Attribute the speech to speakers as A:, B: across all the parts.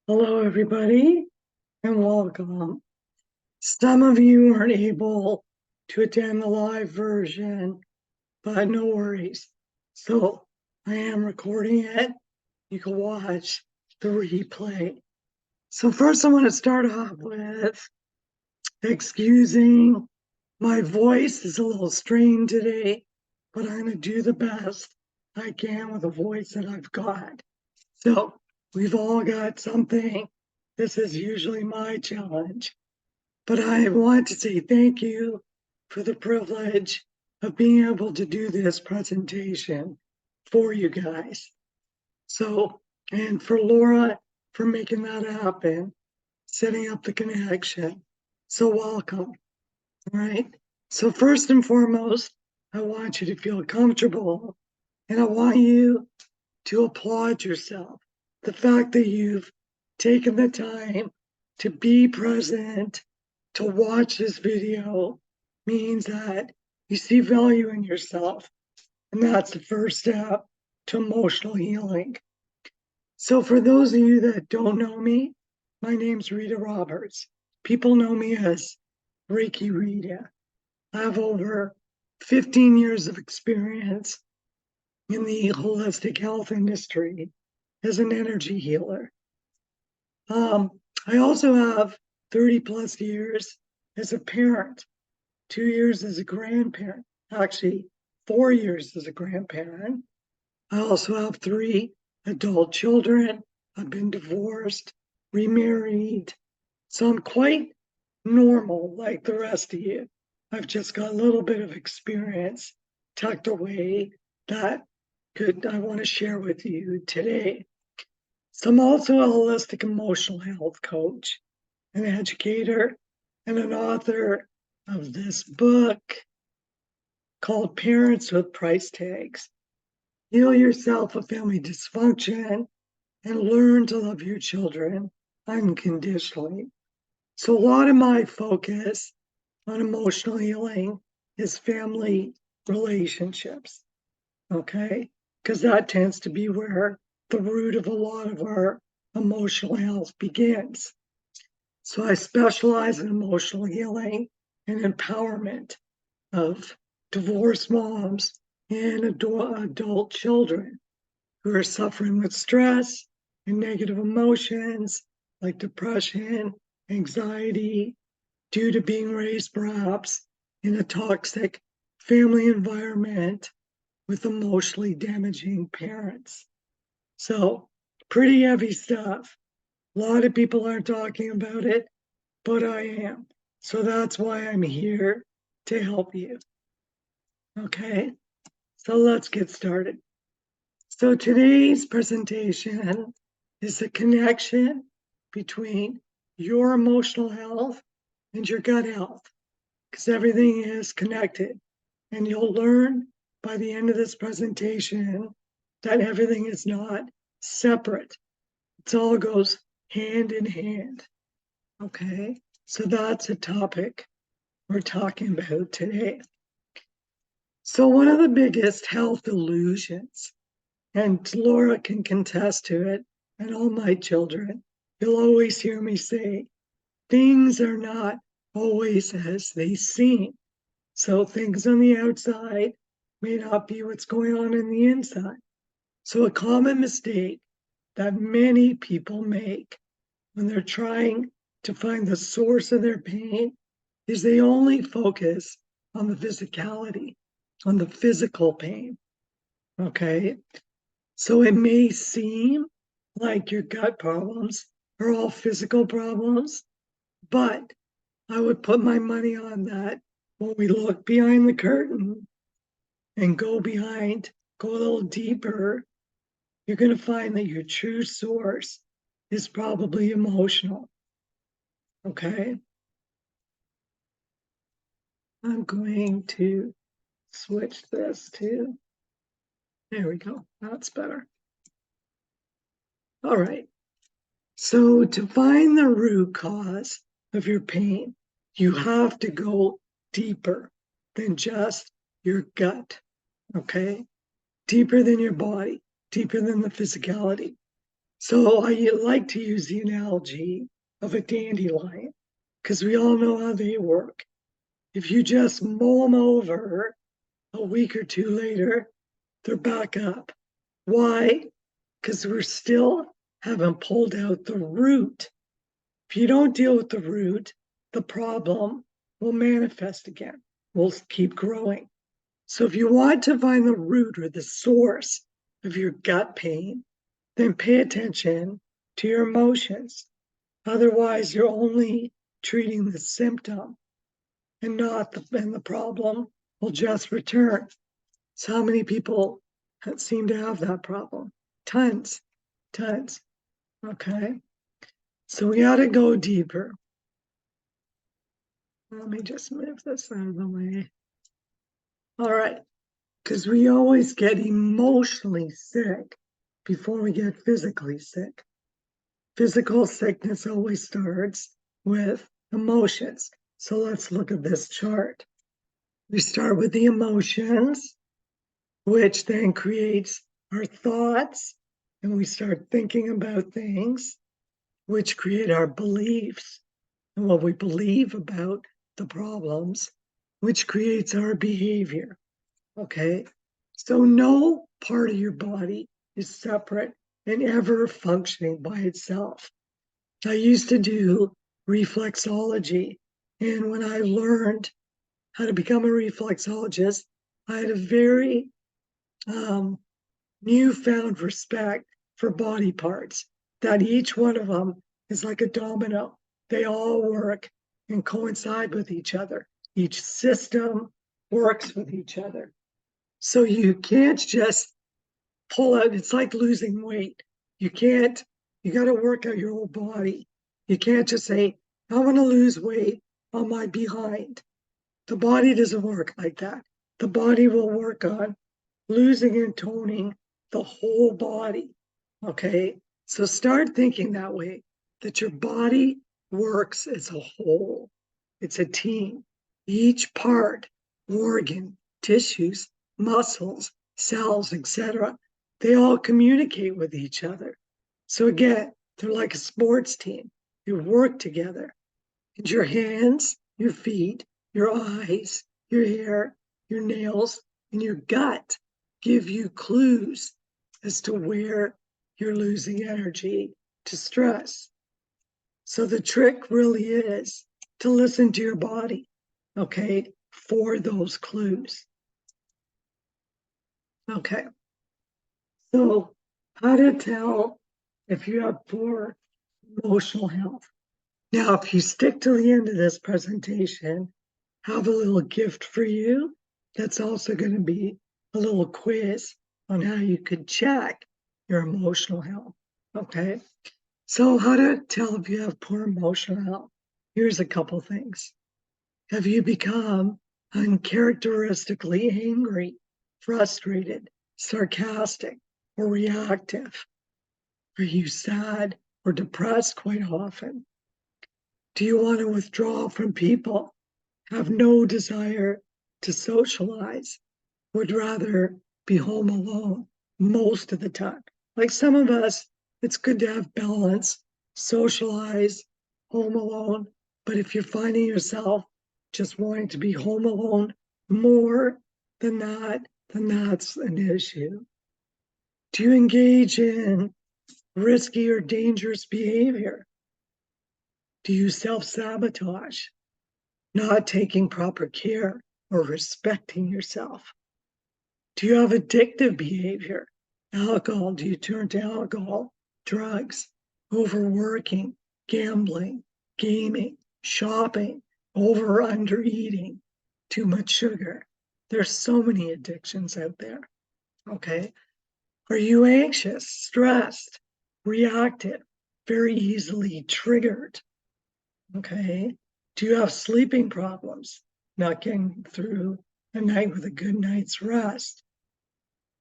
A: Hello, everybody, and welcome. Some of you aren't able to attend the live version, but no worries. So I am recording it. You can watch the replay. So first I want to start off with excusing my voice is a little strained today, but I'm going to do the best I can with the voice that I've got. So we've all got something. This is usually my challenge, but I want to say thank you for the privilege of being able to do this presentation for you guys. So, and for Laura for making that happen, setting up the connection. So welcome. All right. So first and foremost, I want you to feel comfortable and I want you to applaud yourself. The fact that you've taken the time to be present, to watch this video, means that you see value in yourself. And that's the first step to emotional healing. So, for those of you that don't know me, my name's Rita Roberts. People know me as Reiki RIta. I have over 15 years of experience in the holistic health industry as an energy healer. I also have 30 plus years as a parent, 2 years as a grandparent, actually 4 years as a grandparent. I also have three adult children. I've been divorced, remarried. So I'm quite normal like the rest of you. I've just got a little bit of experience tucked away that I want to share with you today. So I'm also a holistic emotional health coach, an educator, and an author of this book called Parents with Price Tags. Heal yourself of family dysfunction and learn to love your children unconditionally. So a lot of my focus on emotional healing is family relationships, okay? Because that tends to be where the root of a lot of our emotional health begins. So I specialize in emotional healing and empowerment of divorced moms and adult children who are suffering with stress and negative emotions like depression, anxiety, due to being raised perhaps in a toxic family environment with emotionally damaging parents. So, pretty heavy stuff. A lot of people aren't talking about it, but I am. So that's why I'm here to help you. Okay, so let's get started. So today's presentation is the connection between your emotional health and your gut health, because everything is connected. And you'll learn by the end of this presentation that everything is not separate. It all goes hand in hand. Okay, so that's a topic we're talking about today. So, one of the biggest health illusions, and Laura can contest to it, and all my children, you'll always hear me say, things are not always as they seem. So, things on the outside may not be what's going on in the inside. So, a common mistake that many people make when they're trying to find the source of their pain is they only focus on the physicality, on the physical pain. Okay. So it may seem like your gut problems are all physical problems, but I would put my money on that when we look behind the curtain and go a little deeper, you're going to find that your true source is probably emotional. Okay. I'm going to switch this to, there we go. That's better. All right. So to find the root cause of your pain, you have to go deeper than just your gut. Okay. Deeper than your body, deeper than the physicality. So I like to use the analogy of a dandelion because we all know how they work. If you just mow them over a week or two later, they're back up. Why? Because we're still haven't pulled out the root. If you don't deal with the root, the problem will manifest again. Will keep growing. So if you want to find the root or the source of your gut pain, then pay attention to your emotions. Otherwise, you're only treating the symptom and the problem will just return. So how many people seem to have that problem? Tons, tons. Okay. So we got to go deeper. Let me just move this out of the way. All right. Because we always get emotionally sick before we get physically sick. Physical sickness always starts with emotions. So let's look at this chart. We start with the emotions, which then creates our thoughts, and we start thinking about things, which create our beliefs and what we believe about the problems, which creates our behavior. Okay. So no part of your body is separate and ever functioning by itself. I used to do reflexology. And when I learned how to become a reflexologist, I had a very newfound respect for body parts, that each one of them is like a domino. They all work and coincide with each other. Each system works with each other. So you can't just pull out, it's like losing weight. You can't, you got to work out your whole body. You can't just say, I want to lose weight on my behind. The body doesn't work like that. The body will work on losing and toning the whole body. Okay. So start thinking that way, that your body works as a whole. It's a team. Each part, organ, tissues, muscles, cells, etc., they all communicate with each other. So again, they're like a sports team. You work together. And your hands, your feet, your eyes, your hair, your nails, and your gut give you clues as to where you're losing energy to stress. So the trick really is to listen to your body, okay, for those clues. Okay. So how to tell if you have poor emotional health. Now, if you stick to the end of this presentation, I have a little gift for you. That's also going to be a little quiz on how you could check your emotional health. Okay. So, how to tell if you have poor emotional health? Here's a couple things. Have you become uncharacteristically angry, frustrated, sarcastic, or reactive? Are you sad or depressed quite often? Do you want to withdraw from people? Have no desire to socialize? Would rather be home alone most of the time? Like some of us, it's good to have balance, socialize, home alone. But if you're finding yourself just wanting to be home alone more than that, then that's an issue. Do you engage in risky or dangerous behavior? Do you self sabotage? Not taking proper care or respecting yourself? Do you have addictive behavior? Alcohol, do you turn to alcohol, drugs, overworking, gambling, gaming, shopping, over or under eating, too much sugar? There's so many addictions out there. Okay. Are you anxious, stressed, reactive, very easily triggered? Okay. Do you have sleeping problems? Not getting through a night with a good night's rest?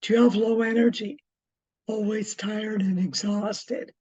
A: Do you have low energy? Always tired and exhausted?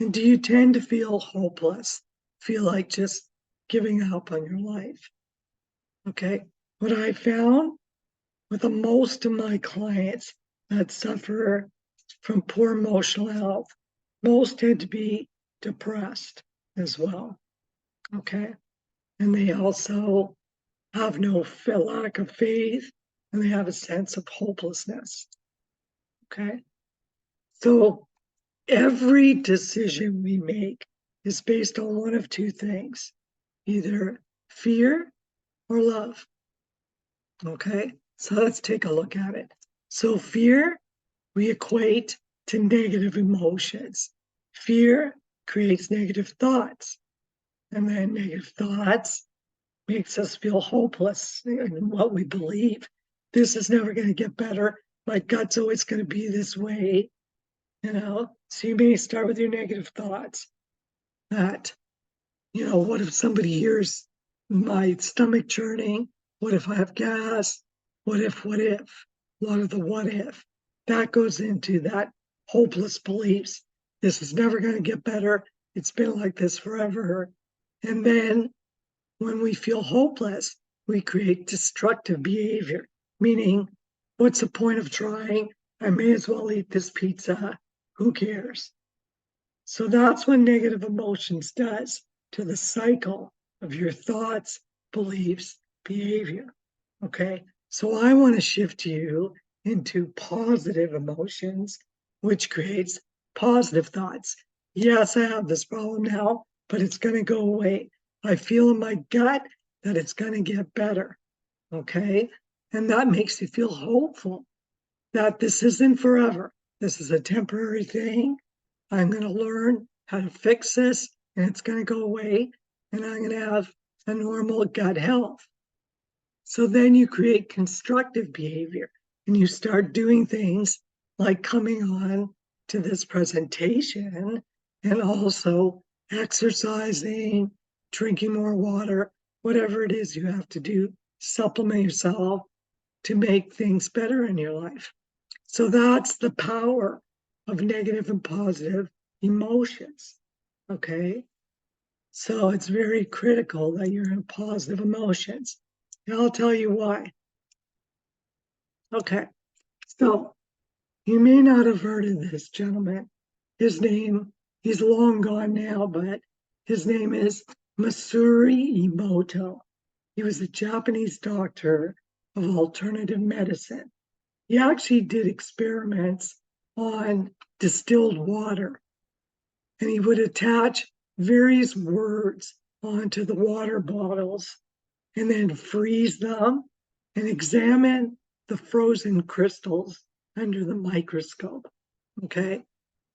A: And do you tend to feel hopeless? Feel like just giving up on your life? Okay. What I found with the most of my clients that suffer from poor emotional health most tend to be depressed as well. Okay. And they also have no lack of faith, and they have a sense of hopelessness. Okay. So every decision we make is based on one of two things, either fear or love. Okay. So let's take a look at it. So fear we equate to negative emotions. Fear creates negative thoughts, and then negative thoughts makes us feel hopeless in what we believe. This is never going to get better. My gut's always going to be this way, you know. So you may start with your negative thoughts that, what if somebody hears my stomach churning? What if I have gas? What if, what if? A lot of the what if. That goes into that hopeless beliefs. This is never going to get better. It's been like this forever. And then when we feel hopeless, we create destructive behavior, meaning, what's the point of trying? I may as well eat this pizza. Who cares? So that's what negative emotions does to the cycle of your thoughts, beliefs, behavior. Okay. So I want to shift you into positive emotions, which creates positive thoughts. Yes, I have this problem now, but it's going to go away. I feel in my gut that it's going to get better. Okay. And that makes you feel hopeful that this isn't forever. This is a temporary thing. I'm going to learn how to fix this, and it's going to go away, and I'm going to have a normal gut health. So then you create constructive behavior, and you start doing things like coming on to this presentation and also exercising, drinking more water, whatever it is you have to do, supplement yourself to make things better in your life. So that's the power of negative and positive emotions. Okay. So it's very critical that you're in positive emotions. And I'll tell you why. Okay. So you may not have heard of this gentleman. His name, he's long gone now, but his name is Masaru Emoto. He was a Japanese doctor of alternative medicine. He actually did experiments on distilled water, and he would attach various words onto the water bottles and then freeze them and examine the frozen crystals under the microscope. Okay.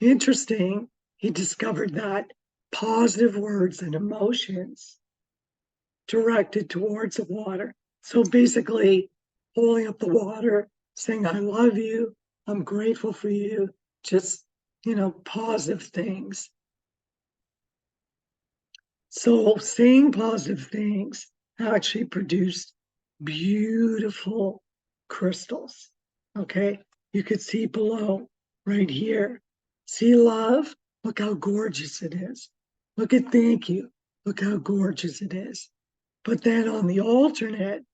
A: Interesting. He discovered that positive words and emotions directed towards the water. So basically, holding up the water, saying, I love you, I'm grateful for you, just, positive things. So saying positive things actually produced beautiful crystals. Okay. You could see below right here. See love? Look how gorgeous it is. Look at thank you. Look how gorgeous it is. But then on the alternate,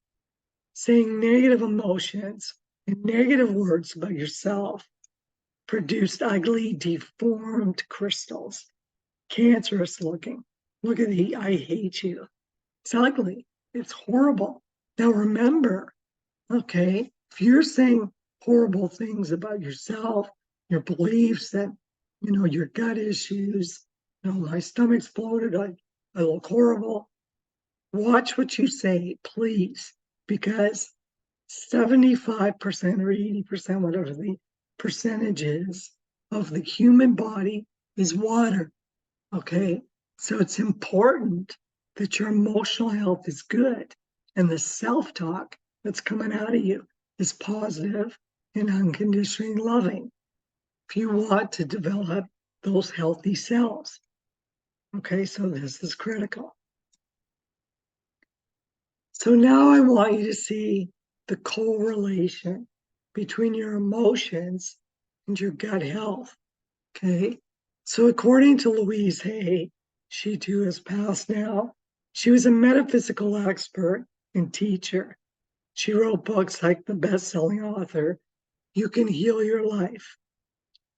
A: saying negative emotions and negative words about yourself produced ugly, deformed crystals, cancerous looking. Look at the I hate you. It's ugly. It's horrible. Now remember, okay, if you're saying horrible things about yourself, your beliefs that, your gut issues, my stomach's bloated, I look horrible. Watch what you say, please, because 75% or 80%, whatever the percentage is, of the human body is water. Okay. So it's important that your emotional health is good and the self talk that's coming out of you is positive and unconditionally loving if you want to develop those healthy cells. Okay. So this is critical. So now I want you to see the correlation between your emotions and your gut health. Okay. So according to Louise Hay, she too has passed now. She was a metaphysical expert and teacher. She wrote books like the best-selling author, You Can Heal Your Life.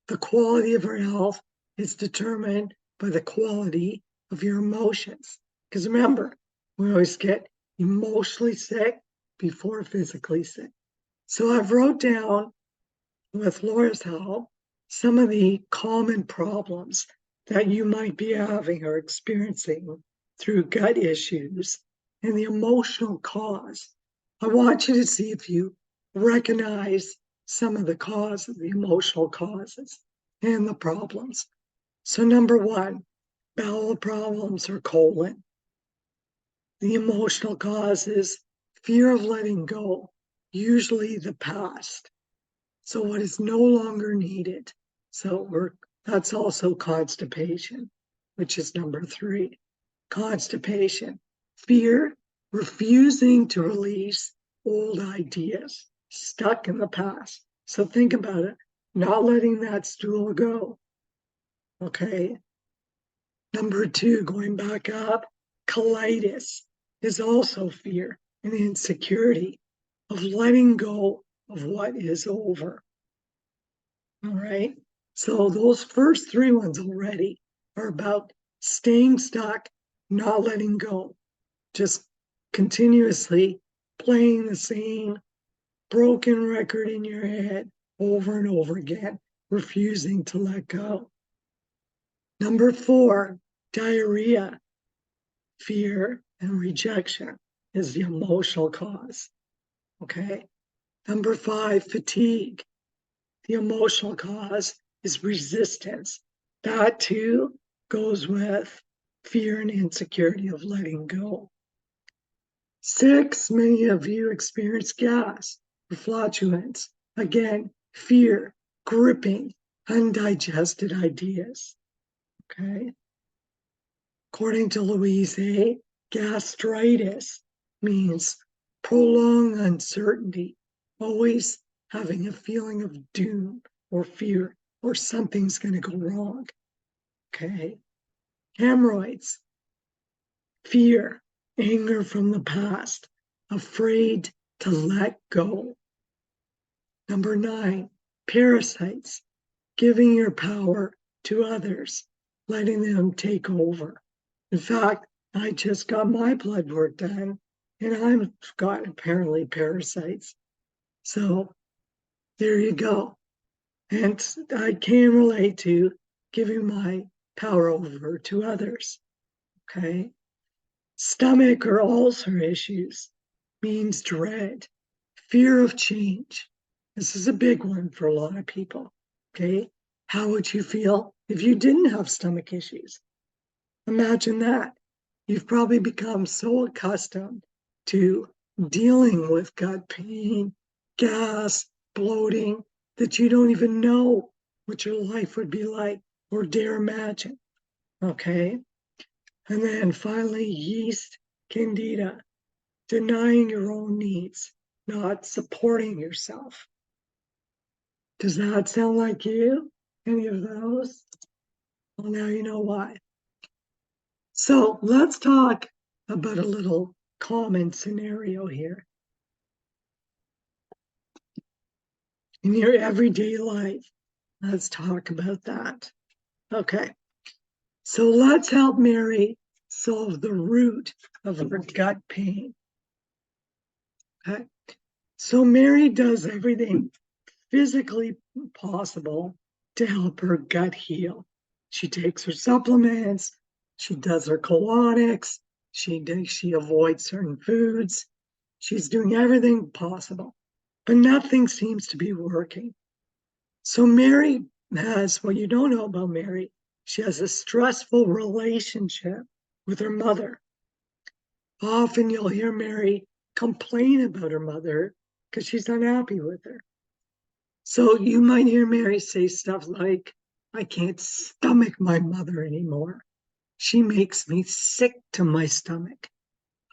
A: The quality of her health is determined by the quality of your emotions. Because remember, we always get emotionally sick before physically sick. So I've wrote down, with Laura's help, some of the common problems that you might be having or experiencing through gut issues and the emotional cause. I want you to see if you recognize some of the causes, the emotional causes and the problems. So number one, bowel problems or colon. The emotional cause is fear of letting go, usually the past. So what is no longer needed. That's also constipation, which is number three. Constipation, fear, refusing to release old ideas stuck in the past. So think about it, not letting that stool go. Okay. Number two, going back up, colitis is also fear and insecurity of letting go of what is over. All right. So those first three ones already are about staying stuck, not letting go, just continuously playing the same broken record in your head over and over again, refusing to let go. Number four, diarrhea, fear, and rejection is the emotional cause. Okay. Number five, fatigue. The emotional cause is resistance. That too goes with fear and insecurity of letting go. Six, many of you experience gas or flatulence. Again, fear, gripping, undigested ideas. Okay. According to Louise A., gastritis means prolonged uncertainty, always having a feeling of doom or fear or something's going to go wrong. Okay. Hemorrhoids, fear, anger from the past, afraid to let go. Number nine, parasites, giving your power to others, letting them take over. In fact, I just got my blood work done and I've got apparently parasites. So there you go. And I can relate to giving my power over to others. Okay. Stomach or ulcer issues means dread, fear of change. This is a big one for a lot of people. Okay. How would you feel if you didn't have stomach issues? Imagine that. You've probably become so accustomed to dealing with gut pain, gas, bloating, that you don't even know what your life would be like or dare imagine. Okay. And then finally, yeast, candida, denying your own needs, not supporting yourself. Does that sound like you? Any of those? Well, now you know why. So let's talk about a little common scenario here. In your everyday life, let's talk about that. Okay, so let's help Mary solve the root of her gut pain. Okay, so Mary does everything physically possible to help her gut heal. She takes her supplements, she does her colonics, she avoids certain foods, she's doing everything possible, but nothing seems to be working. So Mary has, what you don't know about Mary, she has a stressful relationship with her mother. Often you'll hear Mary complain about her mother because she's unhappy with her. So you might hear Mary say stuff like, I can't stomach my mother anymore. She makes me sick to my stomach.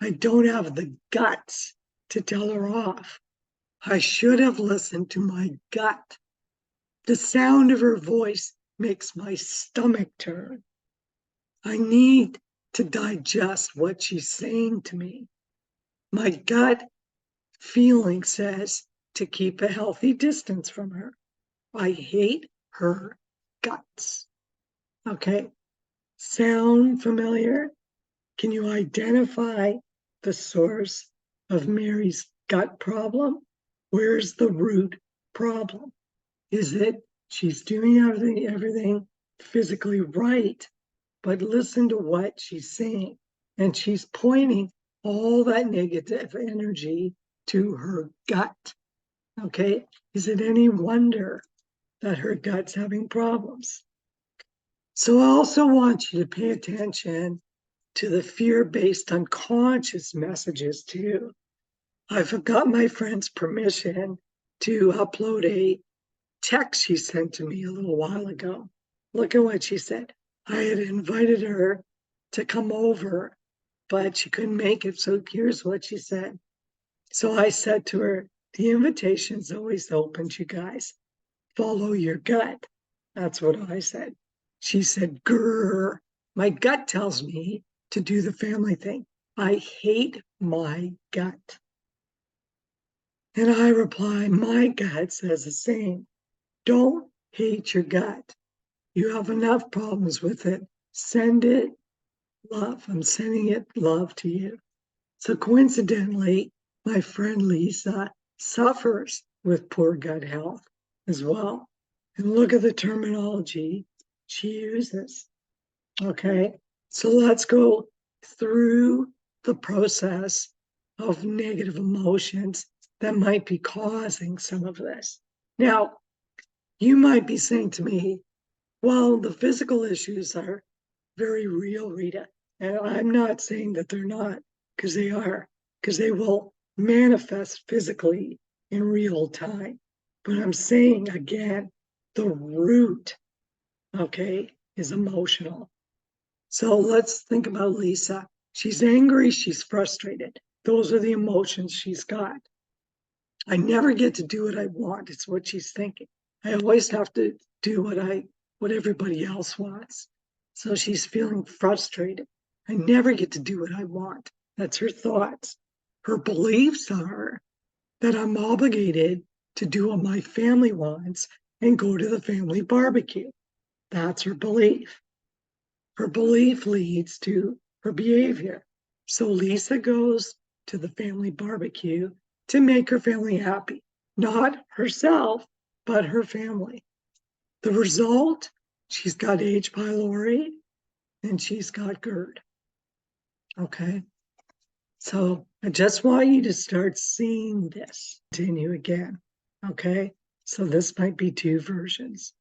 A: I don't have the guts to tell her off. I should have listened to my gut. The sound of her voice makes my stomach turn. I need to digest what she's saying to me. My gut feeling says to keep a healthy distance from her. I hate her guts. Okay. Sound familiar? Can you identify the source of Mary's gut problem? Where's the root problem? Is it she's doing everything physically right, but listen to what she's saying. And she's pointing all that negative energy to her gut. Okay. Is it any wonder that her gut's having problems? So I also want you to pay attention to the fear-based unconscious messages too. I've got my friend's permission to upload a text she sent to me a little while ago. Look at what she said. I had invited her to come over, but she couldn't make it. So here's what she said. So I said to her, the invitation's always open, you guys. Follow your gut. That's what I said. She said, grrr, my gut tells me to do the family thing. I hate my gut. And I reply, my gut says the same. Don't hate your gut. You have enough problems with it. Send it love. I'm sending it love to you. So coincidentally, my friend Lisa suffers with poor gut health as well. And look at the terminology she uses. Okay, so let's go through the process of negative emotions that might be causing some of this. Now, you might be saying to me, well, the physical issues are very real, Rita. And I'm not saying that they're not, because they are, because they will manifest physically in real time. But I'm saying again, the root, okay, is emotional. So let's think about Lisa. She's angry, she's frustrated. Those are the emotions she's got. I never get to do what I want. It's what she's thinking. I always have to do what everybody else wants. So she's feeling frustrated. I never get to do what I want. That's her thoughts. Her beliefs are that I'm obligated to do what my family wants and go to the family barbecue. That's her belief. Her belief leads to her behavior. So Lisa goes to the family barbecue to make her family happy, not herself, but her family. The result, she's got H. pylori and she's got GERD. Okay. So I just want you to start seeing this. Continue again. Okay. So this might be two versions.